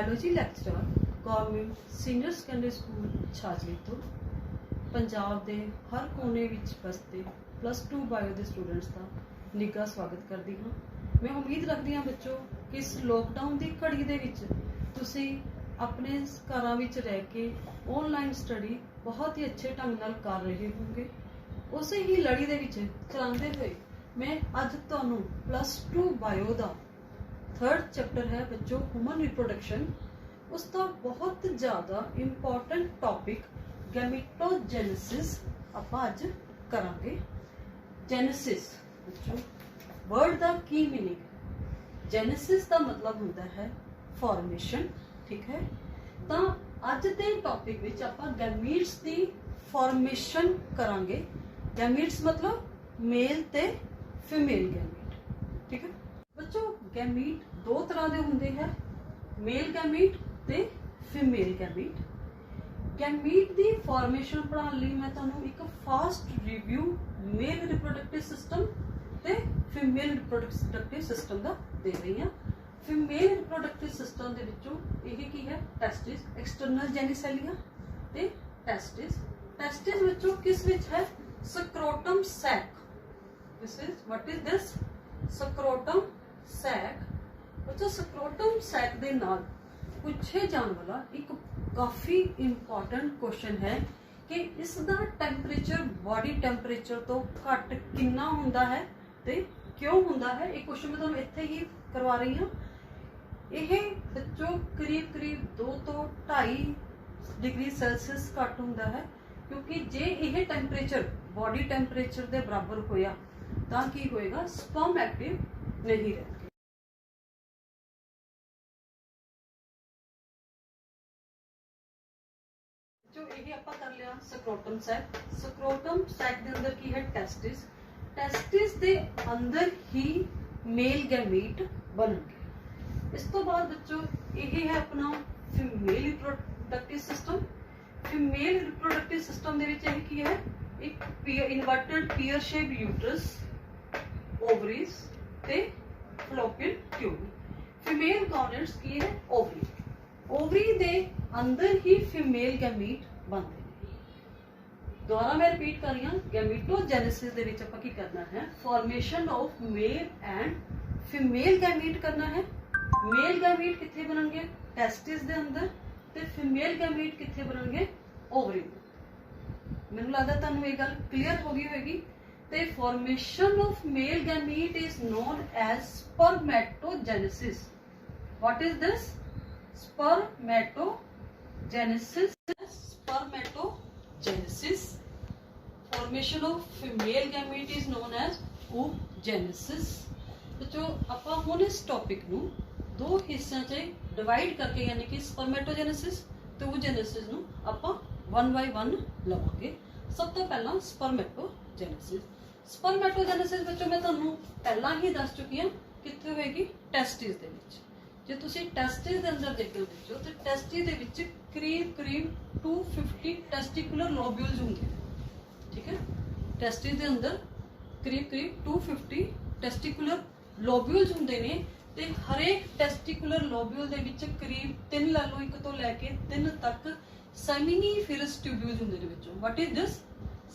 Biology lecturer government senior secondary school Chhajli तो पंजाब के हर कोने विच बसते +2 बायो के स्टूडेंट्स का निੱਘਾ स्वागत करती हाँ। मैं उम्मीद रखती हाँ बच्चों कि इस लॉकडाउन की घड़ी दे विच तुसी अपने घरां विच रह के ऑनलाइन स्टडी बहुत ही अच्छे ढंग नाल कर रहे होंगे। उस ही लड़ी दे विच चलाते हुए मैं अज तुहानूं +2 बायो का 3rd चैप्टर है बच्चों ह्यूमन रिप्रोडक्शन, उसका बहुत ज़्यादा इंपॉर्टेंट टॉपिक गैमेटोजेनेसिस आपां अज करांगे। जेनेसिस बच्चों वर्ड का की मीनिंग, जेनेसिस का मतलब होता है फॉर्मेशन, ठीक है। तो अज के टॉपिक विच आपां गैमीट्स की फॉर्मेशन करांगे। गैमीट्स मतलब मेल ते फीमेल गैमीट, ठीक है बच्चों। गैमीट दो तरह के होंगे हैं, मेल गैमीट ते फीमेल गैमीट। गैमीट की फॉर्मेशन पढ़ाने लिए मैं तुहानूं एक fast review male reproductive system ते फीमेल रिप्रोडक्टिव सिस्टम का दे रही हाँ। फीमेल रिप्रोडक्टिव सिस्टम के विचों यही की है टेस्टिस, एक्सटर्नल जेनिसैलिया ते टेस्टिस। टेस्टिस बच्चों किस विच है? Scrotum sac. This is what is this? Scrotum sac. बच्चों स्क्रोटम सैक दे नाल पूछे जाने वाला एक काफी इंपॉर्टेंट क्वेश्चन है कि इसका टेंपरेचर बॉडी टेंपरेचर तो घट कितना हुंदा है ते क्यों हुंदा है। एक क्वेश्चन मैं तुहानूं इत्थे ही करवा रही हूँ। यह बच्चों करीब करीब 2 तो 2.5 डिग्री सेल्सियस घट हुंदा है, क्योंकि जे यह टेंपरेचर बॉडी टेंपरेचर के बराबर होया तां की होएगा, स्पर्म एक्टिव नहीं रहेंगे। जो यही आपां कर लिया स्क्रोटम सैक। स्क्रोटम सैक के अंदर की है टेस्टिस। टेस्टिस के अंदर ही मेल गैमीट बनणगे। इस तो बाद बच्चों यही है अपना female reproductive system. Female reproductive system दे विच यही की है एक inverted pear shape uterus, ovaries ते फलोपियन ट्यूब। फीमेल गॉनेट्स की है ओवरी। ओवरी दे अंदर ही फीमेल गैमीट बनते हैं। दोबारा मैं रिपीट कर रही हूँ, गैमेटोजेनेसिस दे विच आपां की करना है? Formation of male and female gamete करना है। मेल गैमीट कित्थे बनणगे? टेस्टिस दे अंदर, ते फीमेल गैमीट कित्थे बनणगे? ओवरी में। मैनूं लगदा तुहानूं ये गल क्लीयर हो गई होगी। ते formation of male gamete is known as spermatogenesis. What is this? Spermatogenesis. Spermatogenesis. Formation of female gamete is known as oogenesis. तो ਆਪਾਂ ਹੁਣ ਇਸ ਟੌਪਿਕ ਨੂੰ ਦੋ ਹਿੱਸਿਆਂ 'ਚ ਡਿਵਾਈਡ ਕਰਕੇ, ਯਾਨੀ ਕਿ ਸਪਰਮੈਟੋਜੈਨੇਸਿਸ ਤੇ oogenesis ਨੂੰ ਆਪਾਂ 1 by 1 ਲਵਾਂਗੇ। ਸਭ ਤੋਂ ਪਹਿਲਾਂ ਸਪਰਮੈਟੋਜੈਨੇਸਿਸ। ਸਪਰਮੈਟੋਜੈਨੇਸਿਸ ਵਿੱਚੋਂ ਮੈਂ ਤੁਹਾਨੂੰ ਪਹਿਲਾਂ ਹੀ ਦੱਸ ਚੁੱਕੀ ਹਾਂ ਕਿੱਥੇ ਹੋਏਗੀ? ਟੈਸਟਿਸ ਦੇ ਵਿੱਚ। जो तुसी टेस्टिस के अंदर देखो बच्चों, तो टेस्टिस दे विच करीब करीब 250 टेस्टिकुलर लोब्यूल्स होंगे, ठीक है। टेस्टिस के अंदर करीब करीब 250 टेस्टिकुलर लोब्यूल्स होंगे ने, ते हरेक टेस्टिकुलर लोब्यूल दे विच करीब 3 ला लो, 1 तो लैके 3 तक सेमिनीफेरस ट्यूब्यूल्स होंगे ने बच्चों। What is this?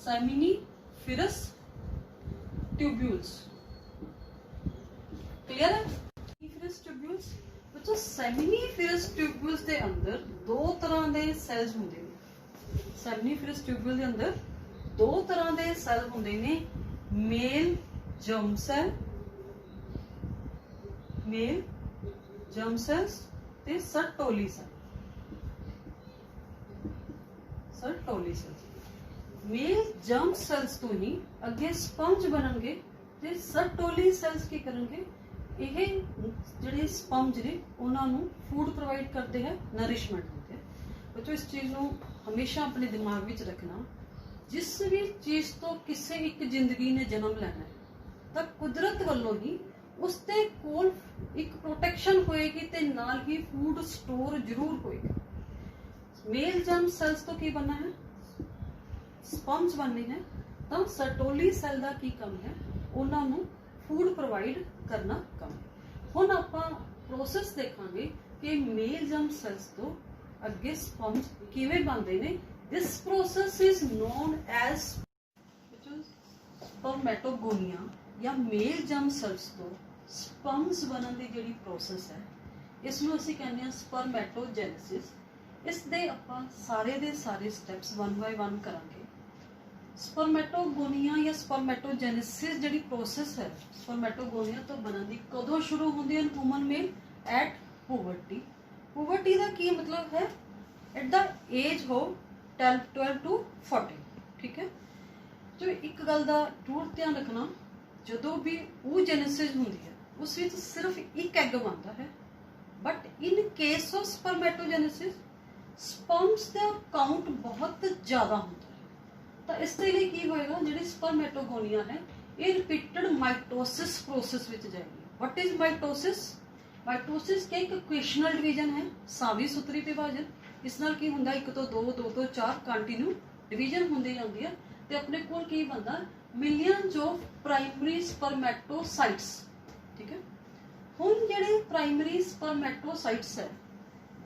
Seminiferous tubules. Clear है? ट्यूब्यूल्स बच्चों सेमिनीफेरस ट्यूब्यूल्स के अंदर दो तरह के सैल्स होंगे ने। सेमिनीफेरस ट्यूब्यूल के अंदर दो तरह के सैल होंगे ने, male germ cell, male germ cells ते Sertoli cell. Sertoli cells male germ cells तो ही अगे स्पंज बनणगे, ते सर्टोली सैल्स की करनगे? ये जिहड़े स्पंज ने उन्होंने फूड प्रोवाइड करते हैं, नरिशमेंट देते हैं। बच्चों इस चीज़ को हमेशा अपने दिमाग में रखना, जिस भी चीज़ तो किसी एक जिंदगी ने जन्म लेना है तो कुदरत वालों ही उसके कोल एक प्रोटेक्शन होएगी ते नाल ही फूड स्टोर जरूर होएगा। मेल जर्म सैल्स तो की बनना है? स्पंज बनने हैं। तो सर्टोली सैल का की काम है? उन्होंने फूड प्रोवाइड करना कम। हुण आपां प्रोसैस देखांगे कि मेल जर्म सेल्स तो अगे स्पॉन्ज किवें बनते ने। This process is known as spermatogonia या मेल जर्म सेल्स तो स्पम्स बनने की जिहड़ी प्रोसेस है इसनूं असीं कहंदे हां स्पर्मेटोजेनेसिस। इस दे आपां सारे दे सारे स्टैप्स वन बाय वन करांगे। स्पर्मेटोगोनिया या स्पर्मेटोजेनेसिस जिहड़ी प्रोसेस है स्पर्मेटोगोनिया तो बनने की कदों शुरू होंदी है human male at puberty. Puberty का की मतलब है एट द एज हो 12 to 14। ठीक है, जो एक गल का जरूर ध्यान रखना, जदों भी oogenesis होंदी है उस विच सिर्फ एक एग बनता है, but in case of spermatogenesis sperms का काउंट बहुत ज़्यादा होता है। तो इसके लिए की होएगा, जिहड़ी स्पर्मेटोगोनिया है ये रिपीटेड माइटोसिस प्रोसेस विच जाएगी। What is mitosis? माइटोसिस के एक इक्वेशनल डिवीजन है, सावी सूत्री विभाजन। इस नाल की हुंदा 1 तो 2 2 तो 4 कंटिन्यू डिवीजन हुंदी जांदी है ते अपने कोल की बनदा मिलियंस ऑफ प्राइमरी स्पर्मेटोसाइट्स। ठीक है, हुण जिहड़े प्राइमरी स्पर्मेटोसाइट्स है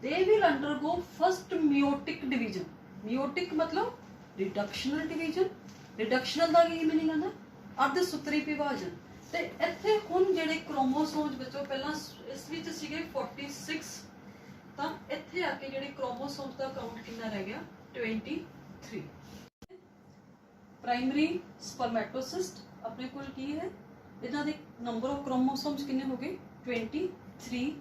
दे will undergo first meiotic division. Meiotic मतलब रिडक्शनल डिवीजन। रिडक्शनल का की मीनिंग आंदा अर्ध सूत्री विभाजन। ते इत्थे हुण जिहड़े क्रोमोसोम्स बच्चों पहला इस विच सीगे 46, तां इत्थे आके जिहड़े क्रोमोसोम्स का काउंट कितना रह गया 23। प्राइमरी स्पर्मेटोसिस्ट अपने कोल की है, इन्हां दे नंबर ऑफ क्रोमोसोम्स कितने हो गए 23।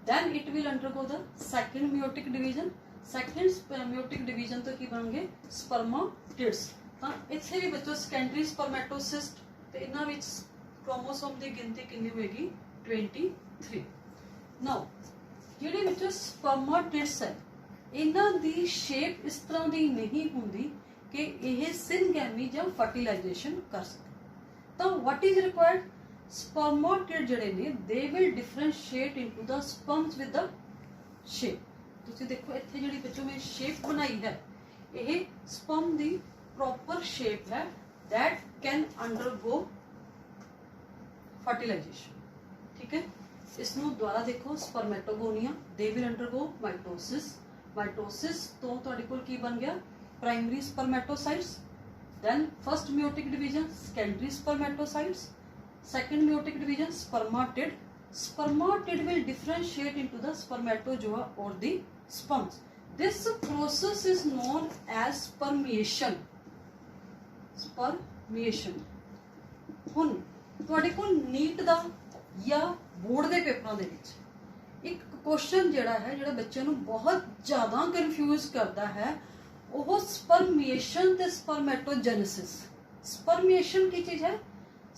then it will undergo the second meiotic division। Second meiotic division तो की बन गए स्पर्मेटिड्स। तो इत्थे भी बच्चों सेकेंडरी स्पर्मेटोसिस्ट ते इन्हां विच क्रोमोसोम की गिनती कितनी होएगी 23। नाउ जिहड़े बच्चों स्पर्मेटिड्स है इन्हां दी शेप इस तरह की नहीं हुंदी कि यह सिनगैमी या फर्टिलाइजेशन कर सके। तो व्हाट इज रिक्वायर्ड? स्पर्मेटिड जिहड़े ने they will differentiate into the sperms with the shape. तुसीं देखो इत्थे जिहड़ी बच्चों में शेप बनाई है यह स्पर्म दी प्रॉपर शेप है दैट कैन अंडरगो फर्टिलाइजेशन। ठीक है, इसनूं दोबारा देखो spermatogonia they will undergo mitosis. Mitosis तो तुहाडे कोल की बन गया primary spermatocytes, then first meiotic division secondary spermatocytes, second meiotic division spermatid. Spermatid will differentiate into the spermatozoa or the sperms. This process is known as spermiation। Spermiation। हुण तुहाडे कोल NEET दा या बोर्ड दे पेपरां दे विच एक क्वेश्चन जिहड़ा है जिहड़ा बच्चे नूं बहुत ज़्यादा कन्फ्यूज करता है वो स्पर्मिएशन ते स्पर्मेटोजेनेसिस। स्पर्मिएशन की चीज़ है?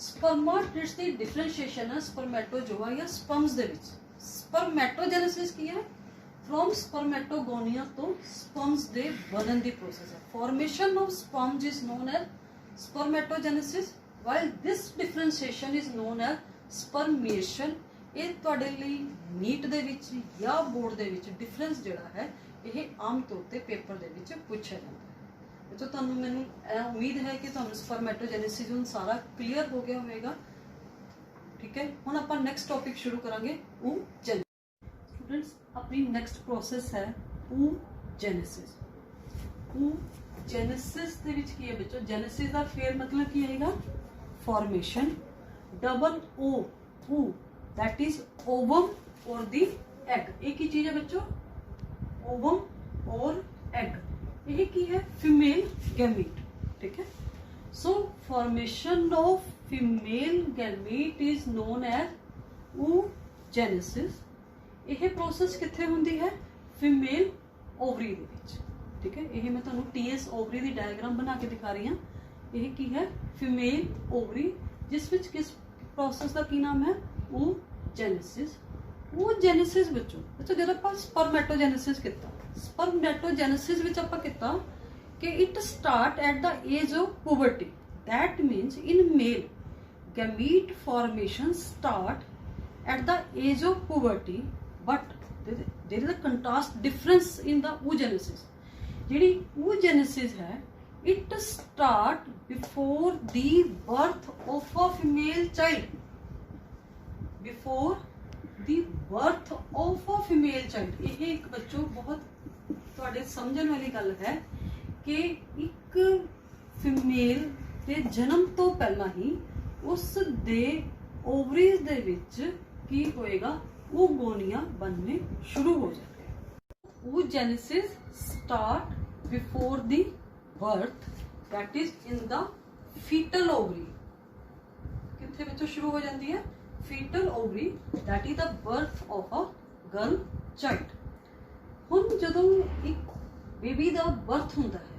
स्पर्मेटिड्स की डिफरेंशिएशन है स्पर्मेटोजोआ या स्पर्म्स दे विच। स्पर्मेटोजेनेसिस की है फ्रॉम स्पर्मेटोगोनिया तो स्पर्म्स दे बनन दी प्रोसेस है। Formation of sperms is known as spermatogenesis while this differentiation is known as spermiation. ये तुहाडे लई नीट दे विच या बोर्ड दे विच डिफरेंस जिहड़ा है यह आम तौर ते पेपर दे विच पूछा जाता है। तो तुहानूं मैनूं उम्मीद है कि तुहानूं स्पर्मेटोजेनेसिस हुण सारा क्लीयर हो गया होगा। ठीक है, हुण आपां नेक्स्ट टॉपिक शुरू करांगे oogenesis। स्टूडेंट्स अपनी नेक्स्ट प्रोसेस है oogenesis। oogenesis दे विच की है बच्चों? जेनेसिस दा फेर मतलब की आएगा formation. Double O O that is ovum और दी एग। एक ही चीज है बच्चों, ओवम और एग। यह की है फीमेल गैमीट। ठीक है, so formation of female gamete is known as oogenesis। यह प्रोसेस कित्थे हुंदी है? फीमेल ओवरी दे विच। ठीक है, यह मैं तुहानूं टीएस ओवरी दी डायग्राम बना के दिखा रही हूँ। यह की है फीमेल ओवरी, जिस विच किस प्रोसेस का की नाम है? oogenesis। oogenesis बच्चों जब आप स्पर्मेटोजेनेसिस किया, स्पर्मेटोजेनेसिस विच आपां किया कि it start at the age of puberty. That means in male gamete formation start at the age of puberty, but there is a contrast difference in the oogenesis। जिहड़ी oogenesis है it start before the birth of a female child. Before the birth of a female child. ਇਹ ਇੱਕ ਬੱਚੋ ਬਹੁਤ ਤੁਹਾਡੇ ਸਮਝਣ ਵਾਲੀ ਗੱਲ ਹੈ ਕਿ ਇੱਕ ਫੀਮੇਲ ਦੇ ਜਨਮ ਤੋਂ ਪਹਿਲਾਂ ਹੀ ਉਸ ਦੇ ਓਵਰੀਜ਼ ਦੇ ਵਿੱਚ ਕੀ ਹੋਏਗਾ, ਉਹ ਗੋਨੀਆਂ ਬਣਨੇ ਸ਼ੁਰੂ ਹੋ ਜਾਂਦੇ हैं। oogenesis start before the birth, that is in the fetal ovary। ਕਿੱਥੇ ਵਿੱਚੋਂ ਸ਼ੁਰੂ ਹੋ ਜਾਂਦੀ ਹੈ, fetal ovary, that is the birth of a girl child। ਹੁਣ ਜਦੋਂ ਇੱਕ ਬੇਬੀ ਦਾ ਬਰਥ ਹੁੰਦਾ ਹੈ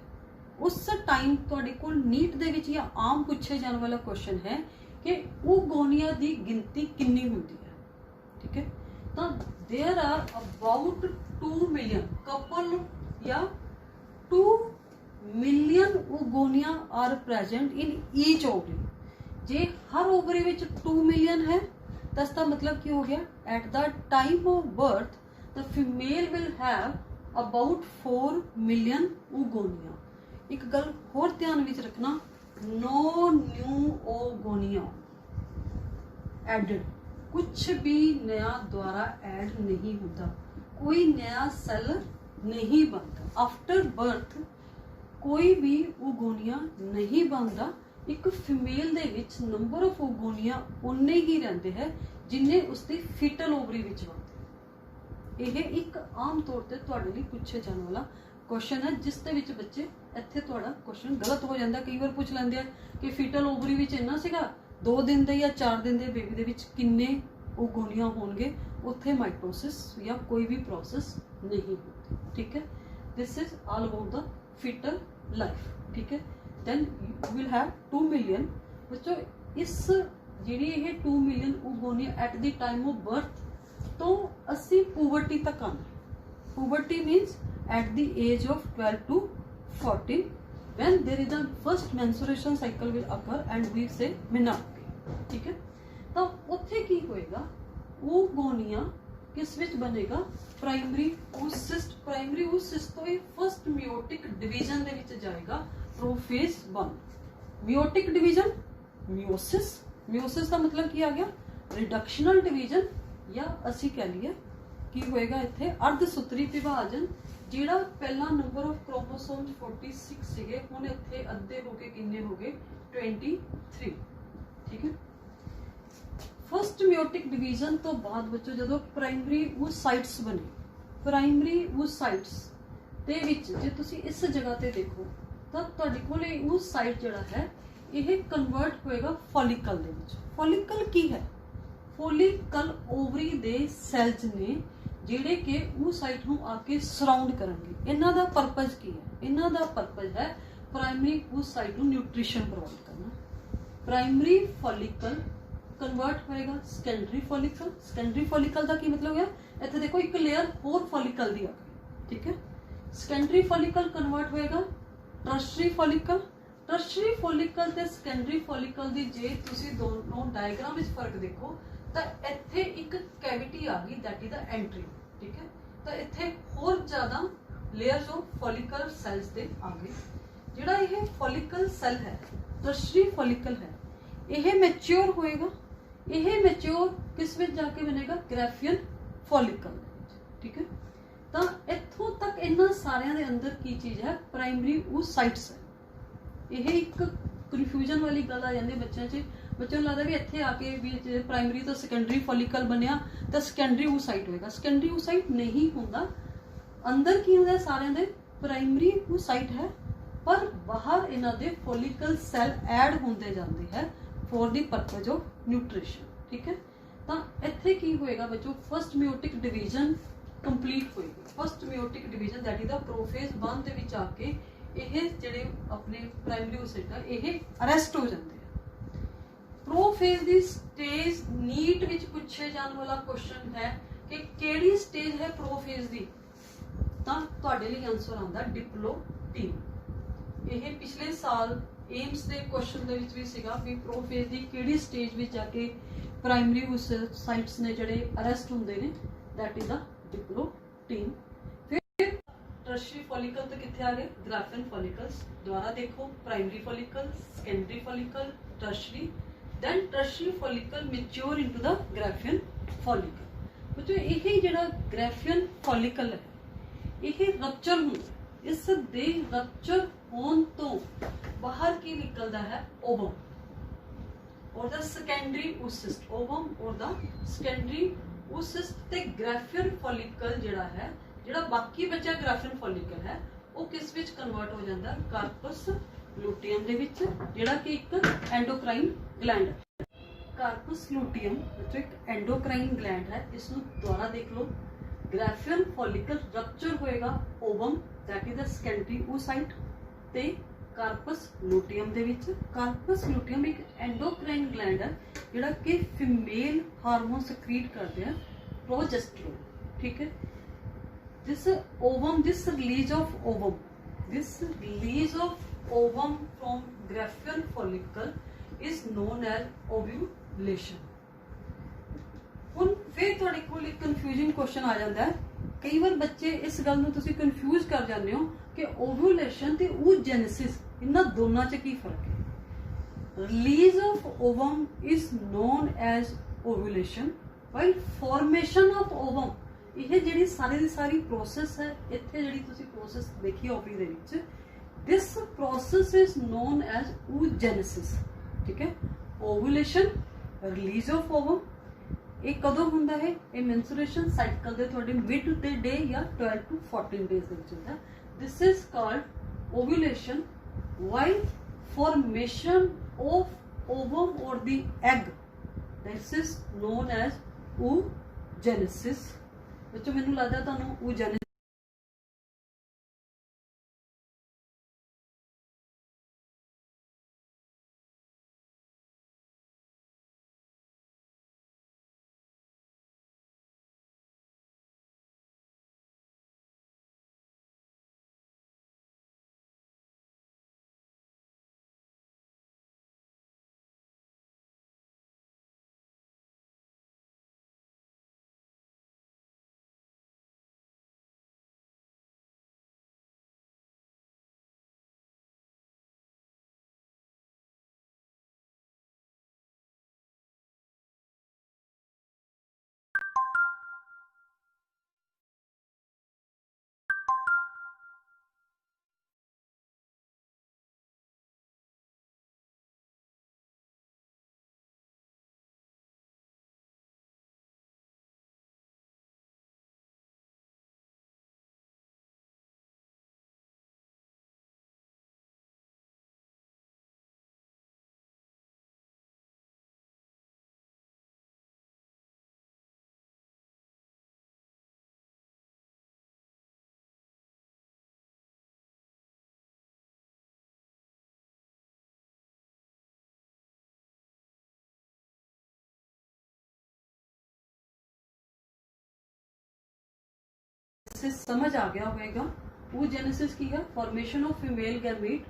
ਉਸ ਟਾਈਮ ਤੁਹਾਡੇ ਕੋਲ ਨੀਟ ਦੇ ਵਿੱਚ ਜਾਂ ਆਮ ਪੁੱਛੇ ਜਾਣ ਵਾਲਾ ਕੁਐਸਚਨ ਹੈ ਕਿ ਉਹ ਗੋਨੀਆਂ ਦੀ ਗਿਣਤੀ ਕਿੰਨੀ ਹੁੰਦੀ ਹੈ। ਠੀਕ ਹੈ, ਤਾਂ there are about 2 million couple या 2 million oogonia are present in each ovary. जे हर ओवरी विच 2 मिलियन है तो इसका मतलब की हो गया, at the time of birth the female will have about 4 million oogonia. एक गल होर ध्यान विच रखना, नो न्यू ओगोनिया एडेड, कुछ भी नया द्वारा ऐड नहीं होता, कोई नया सेल नहीं बनता। आफ्टर बर्थ कोई भी ओगोनिया नहीं बनता। एक female they which number of oogonia उन्ने ही रहते हैं जिन्ने उसकी फीटल ओवरी विच बनते। यह एक आम तौर पर तुहाडे लई पूछे जाने वाला क्वेश्चन है, जिस दे विच बच्चे इत्थे तुहाडा क्वेश्चन गलत हो जाता। कई बार पूछ लैंदे कि फीटल ओवरी विच इन्ना सीगा, 2 दिन दे या 4 दिन दे बेबी दे विच किन्ने ओगोनिया होणगे, उत्थे माइटोसिस या कोई भी प्रोसेस नहीं होती। ठीक है, this is all about the foetal life. ठीक है, then you will have 2 million बच्चों। इस जिहड़ी ये 2 million oogonia at the time of birth तो असी पुबर्टी तक आना। Puberty means at the age of 12 to 14 when there is the first menstruation cycle will occur and we say menarche। ठीक है, तो उत्थे की होएगा, वो गोनिया किस विच बनेगा, प्राइमरी oocyst। प्राइमरी oocyst तो ये फर्स्ट मियोटिक डिवीजन दे विच जाएगा, prophase 1। Meiotic division meiosis, meiosis का मतलब की आ गया, रिडक्शनल डिवीजन, या असी कह लीए की होएगा इत्थे अर्धसूत्री विभाजन। जिहड़ा पहला नंबर ऑफ क्रोमोसोम 46 सीगे, हुण इत्थे अद्धे हो के किन्ने हो गए, 23। ठीक है, फर्स्ट मियोटिक डिवीजन तो बाद बच्चों जो प्राइमरी oocytes बने, प्राइमरी oocytes दे विच जे तुसी इस जगह ते देखो तो तुहाडे कोल oocyte जिहड़ा है यह कन्वर्ट होएगा फॉलिकल दे विच। फॉलिकल की है, फॉलिकल ओवरी दे सैल्स ने जिहड़े कि oocyte नूं आके सराउंड करनगे। इन्हां दा पर्पज की है, इन्हां दा पर्पज है प्राइमरी oocyte नूं न्यूट्रिशन प्रोवाइड करना। प्राइमरी फॉलिकल कन्वर्ट होएगा सैकेंडरी फॉलिकल। सैकेंडरी फॉलिकल का की मतलब है, इत्थे देखो एक लेयर होर फॉलिकल दी आ गई। ठीक है, सैकेंडरी फॉलिकल कन्वर्ट होएगा टर्शरी फॉलिकल। टर्शरी फॉलिकल ते सैकेंडरी फॉलिकल दी जे तुसी दोनों डायग्राम विच फर्क देखो तो इत्थे एक कैविटी आ गई, दैट इज द एंट्री। ठीक है, तो इत्थे होर ज्यादा लेयर्स ऑफ फॉलिकल सैल्स दे आ गए। जिहड़ा ये फॉलिकल सेल है, टर्शरी फॉलिकल है, यह मैच्योर होएगा। यह मैच्योर किस विच जाके बनेगा, ग्राफियन फॉलिकल। ठीक है, तो इत्थों तक इन्हां सारियां दे अंदर की चीज है, प्राइमरी oocytes है। यह एक कन्फ्यूजन वाली गल आ जाती बच्चों च, बच्चों लगता भी इत्थे आके भी प्राइमरी तो सैकेंडरी फॉलिकल बनया तो सैकेंडरी oocyte होएगा। सैकेंडरी oocyte नहीं होंदा, अंदर की होंदा सारियां दे प्राइमरी oocyte है, पर बाहर इन्हां दे फॉलिकल सेल ऐड होंदे जांदे हैं for the purpose of nutrition. ठीक है, तो इत्थे की होएगा बच्चों, फर्स्ट मियोटिक डिवीजन कंप्लीट होएगी। First meiotic division that is the prophase 1 दे विच आके यह जिहड़े अपने प्राइमरी oocyte है यह अरेस्ट हो जाते हैं। प्रोफेज दी स्टेज नीट विच पूछे जाने वाला क्वेश्चन है कि केड़ी स्टेज है प्रोफेज दी, तो तुहाडे लई आंसर आंदा डिप्लोटीन। यह पिछले साल एम्स के क्वेश्चन दे विच भी सीगा भी प्रोफेज की किहड़ी स्टेज विच जाके प्राइमरी oocytes ने जिहड़े अरेस्ट हुंदे ने, दैट इज द डिप्लोटीन। फिर टर्शरी फॉलिकल तो कित्थे आ गए, ग्राफियन फॉलिकल्स। दोबारा देखो, primary follicle, secondary follicle, tertiary, then tertiary follicle mature into the Graafian follicle. बच्चों यही जिहड़ा ग्रैफियन फॉलिकल है यही रप्चर हुंदा, इस दे रप्चर होने तो बाहर की निकलता है ओवम और द सेकेंडरी ओसिस्ट, ओवम और द सेकेंडरी ओसिस्ट ते ग्रैफियन फॉलिकल जिहड़ा है, जिहड़ा बाकी बचा ग्रैफियन फॉलिकल है वो किस विच कन्वर्ट हो जाता है, कार्पस लुटियम दे विच, जिहड़ा कि एक एंडोक्राइन ग्लैंड है। कार्पस लुटियम जो एक एंडोक्राइन ग्लैंड है, इसनू दोबारा देख लो, ग्रैफियन फॉलिकल रप्चर होएगा ovum that is the secondary oocyte ते कार्पस लुटियम दे विच। कार्पस लुटियम एक एंडोक्राइन ग्लैंड है जिहड़ा कि फीमेल हार्मोन सक्रीट करते हैं प्रोजेस्टेरोन, ठीक है। This ovum, this release of ovum, this release of ovum from Graafian follicle is known as ovulation. ਹੁਣ फिर ਤੁਹਾਡੇ ਕੋਲ एक कन्फ्यूजिंग क्वेश्चन आ जाता है, कई बार बच्चे इस गल ਨੂੰ ਤੁਸੀਂ कन्फ्यूज कर जाते हो कि ओव्यूलेशन ਤੇ oogenesis इन्हां दोनों च की फर्क है। Release of ovum is known as ovulation while formation of ovum ਇਹ ਜਿਹੜੀ ਸਾਰੀ ਦੀ ਸਾਰੀ प्रोसेस है, ਇੱਥੇ ਜਿਹੜੀ ਤੁਸੀਂ प्रोसेस देखी ओवी ਦੇ ਵਿੱਚ, this process is known as oogenesis, ठीक है। ओव्यूलेशन रिलीज ऑफ ओवम ਇਹ ਕਦੋਂ ਹੁੰਦਾ ਹੈ, ਇਹ ਮੈਂਸੂਰੇਸ਼ਨ ਸਾਈਕਲ ਦੇ ਤੁਹਾਡੇ ਮਿਡ ਦੇ ਡੇ ਜਾਂ 12 to 14 ਡੇਜ਼ ਦੇ ਵਿੱਚ ਹੁੰਦਾ। This is called ovulation while formation of ਓਵਮ ਔਰ ਦੀ egg this is non as oogenesis। ਬੱਚੋ ਮੈਨੂੰ ਲੱਗਦਾ ਤੁਹਾਨੂੰ oogenesis समझ आ गया होगा। oogenesis की है formation of female gamete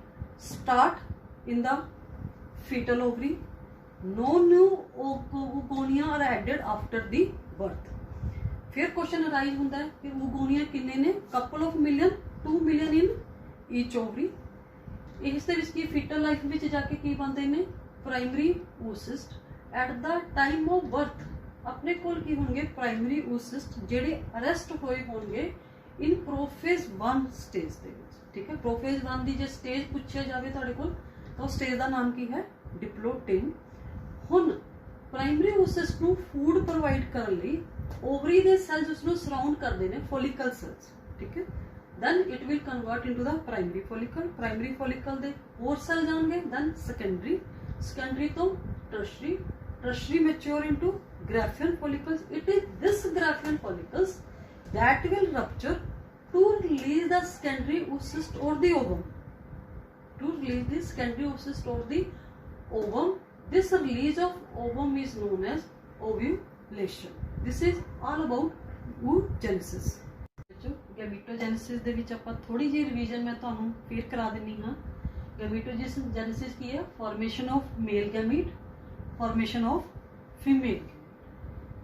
start in the fetal ovary, no new oogonia are added after the birth। फिर क्वेश्चन अराइज होता है कि oogonia किन्ने ने, couple of million, 2 million in each ovary। इस दे विच की fetal life विच जाके की बनते ने primary oocyst at the time of birth अपने कोल की होंगे प्राइमरी oocyst जेडे अरेस्ट होए होंगे इन प्रोफेज 1 स्टेज दे विच, ठीक है। प्रोफेज 1 दी जे स्टेज पूछे जावे तुहाडे कोल तो स्टेज दा नाम की है डिप्लोटिन। हुन प्राइमरी oocyst ਨੂੰ फूड प्रोवाइड करन लई ओवरी दे सेल्स उसनु सराउंड करदे ने फोलिकल सेल्स, ठीक है। Then it will convert into the primary follicle, primary follicle दे होर सेल जाणगे, देन सेकेंडरी, सेकेंडरी तो tertiary, tertiary mature into graphian follicles। It is this graphian follicles that will rupture to release the secondary oocyst or the ovum, to release the secondary oocyst or the ovum। This release of ovum is known as ovulation। This is all about oogenesis। जो gametogenesis ਦੇ ਵਿੱਚ ਆਪਾਂ ਥੋੜੀ ਜਿਹੀ revision ਮੈਂ ਤੁਹਾਨੂੰ ਫੇਰ ਕਰਾ ਦਿੰਨੀ ਹਾਂ। गैमेटोजेनेसिस ਕੀ ਹੈ, formation of male gamete, formation of female.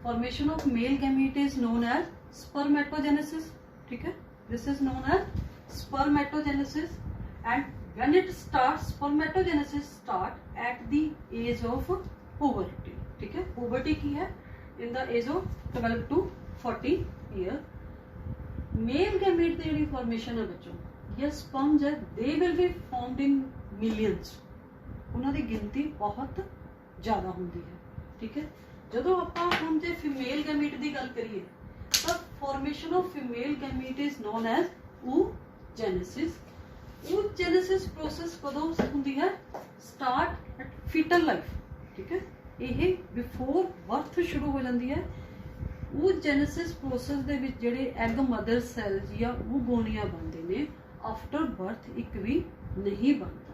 Formation of male gamete is known as spermatogenesis, ठीक है। This is known as spermatogenesis, and when it starts, spermatogenesis start at the age of puberty, ठीक है। Puberty की है in the age of 12 to 40 year. Male gamete की जी formation है बच्चों, ये स्पम्स है, they will be formed in millions, उन्होंने गिनती बहुत ज़्यादा होंगी है। ठीक है, जो आप हम जो फीमेल गैमेट की गल करिए तो formation of female gamete is known as oogenesis। oogenesis process कदों होंगी है? Start at foetal life. ठीक है, ये बिफोर बर्थ शुरू हो जाती है। oogenesis प्रोसेस दे विच जिहड़े एग मदर सैल्स या oogonia बनते हैं, आफ्टर बर्थ एक भी नहीं बनता।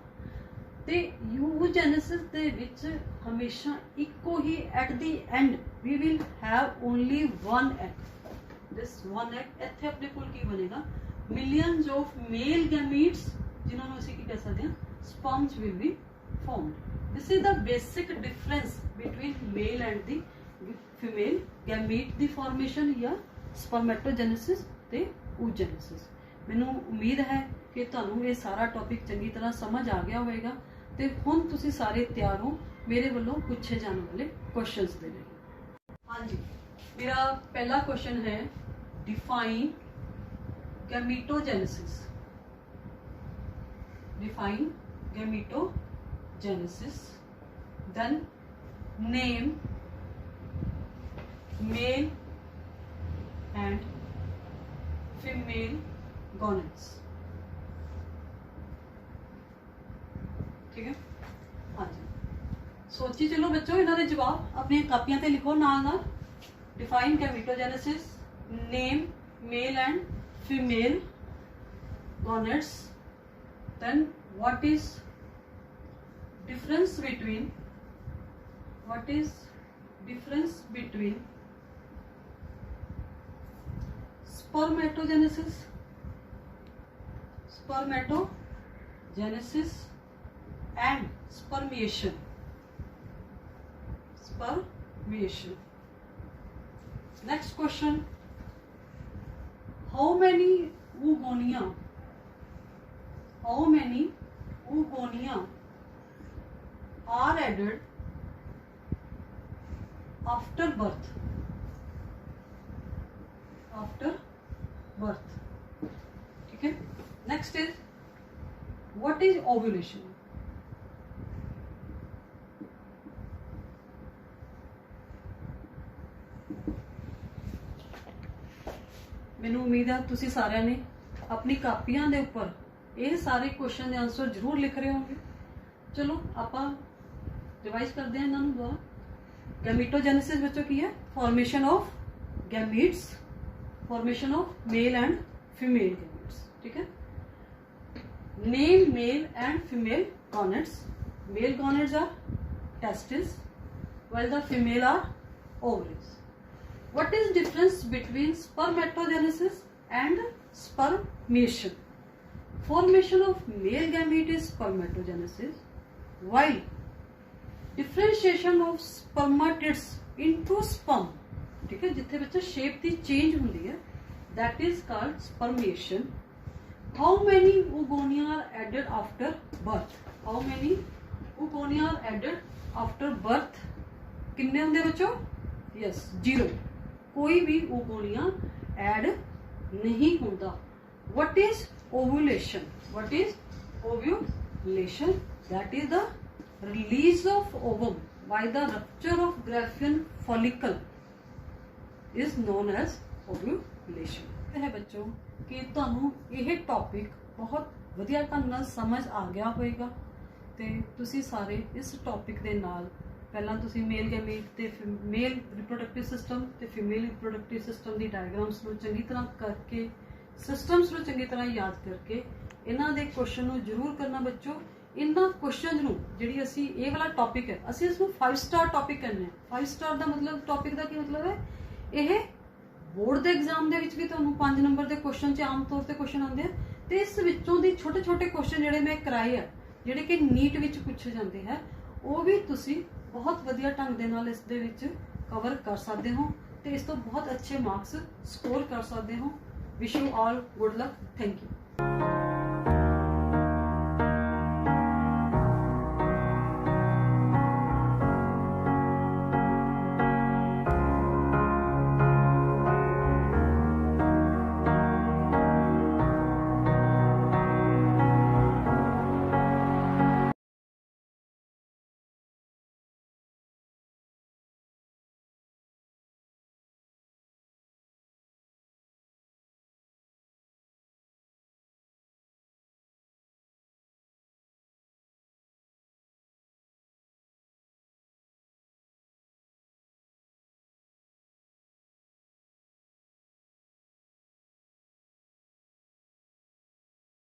ते oogenesis दे विच हमेशा इको ही at the end we will have only one egg. This one egg इत्थे अपने कोल की बनेगा? मिलियंस ऑफ मेल गैमीट्स, जिन्होंने असीं की कह सकते हैं sperms will be formed. This is the basic difference between male and the female gamete the formation या स्पर्मेटोजेनेसिस ते oogenesis। मैनू उम्मीद है कि तुहानू ये सारा टॉपिक चंगी तरह समझ आ गया होगा ते हुण तुसीं सारे तैयार हो मेरे वालों पूछे जाने वाले क्वेश्चंस दे लिए। हाँ जी, मेरा पहला क्वेश्चन है define gametogenesis. Define gametogenesis, then name male and female gonads. ठीक है, हाँ जी, सोची चलो बच्चों इन्हों के जवाब अपनी कापियां ते लिखो नाल नाल। Define gametogenesis, name male and female gonads, then what is difference between spermatogenesis and spermiation। Next question, how many oogonia are added after birth? ठीक है, next is what is ovulation? मैनू उम्मीद है तुसी सारिਆਂ ने अपनी कापियां दे ऊपर ये सारे क्वेश्चन के आंसर जरूर लिख रहे होंगे। चलो आपां रिवाइज करते हैं इन्होंने दोबारा। गैमीटोजेनेसिस बच्चों की है? Formation of gametes, formation of male and female gametes. ठीक है, name male and female gonads. Male gonads are testis while the female are ovaries. What is difference between spermatogenesis and spermation? Formation of male gamete is spermatogenesis, while differentiation of spermatids into sperm, ठीक है, जिथे बच्चा shape की change होती है, that is called spermation. How many oogonia are added after birth? How many oogonia are added after birth? किन्ने होंगे बच्चों? यस, 0, कोई भी oogonia ऐड नहीं होता। What is ovulation? What is ovulation? That is the release of ovum by the rupture of Graafian follicle is known as ovulation। है बच्चों कि तुहानू यह टॉपिक बहुत वधिया ढंग नाल समझ आ गया होएगा ते तुसी सारे इस टॉपिक दे नाल पहला तुसी मेल गैमीट ते मेल रिप्रोडक्टिव सिस्टम ते फीमेल रिप्रोडक्टिव सिस्टम दी डायग्राम्स नू चंगी तरह करके सिस्टम्स नू चंगी तरह याद करके इन्हां दे क्वेश्चन नू जरूर करना बच्चों। इन्हां क्वेश्चन नू जिहड़ी असी ये वाला टॉपिक है असी इसनू 5 स्टार टॉपिक कहने। 5 स्टार दा मतलब टॉपिक दा की मतलब है, यह बोर्ड के एग्जाम दे विच भी तुहानू 5 नंबर के क्वेश्चन च आम तौर पर क्वेश्चन आते हैं तो इस विचों दी छोटे छोटे क्वेश्चन जिहड़े मैं कराए है जिहड़े कि नीट विच पूछे जाते हैं वो भी तुसी बहुत वधिया ढंग दे नाल इस दे विच कवर कर सकते हो तो इस तो बहुत अच्छे मार्क्स स्कोर कर सकते हो। Wish you all good luck, thank you.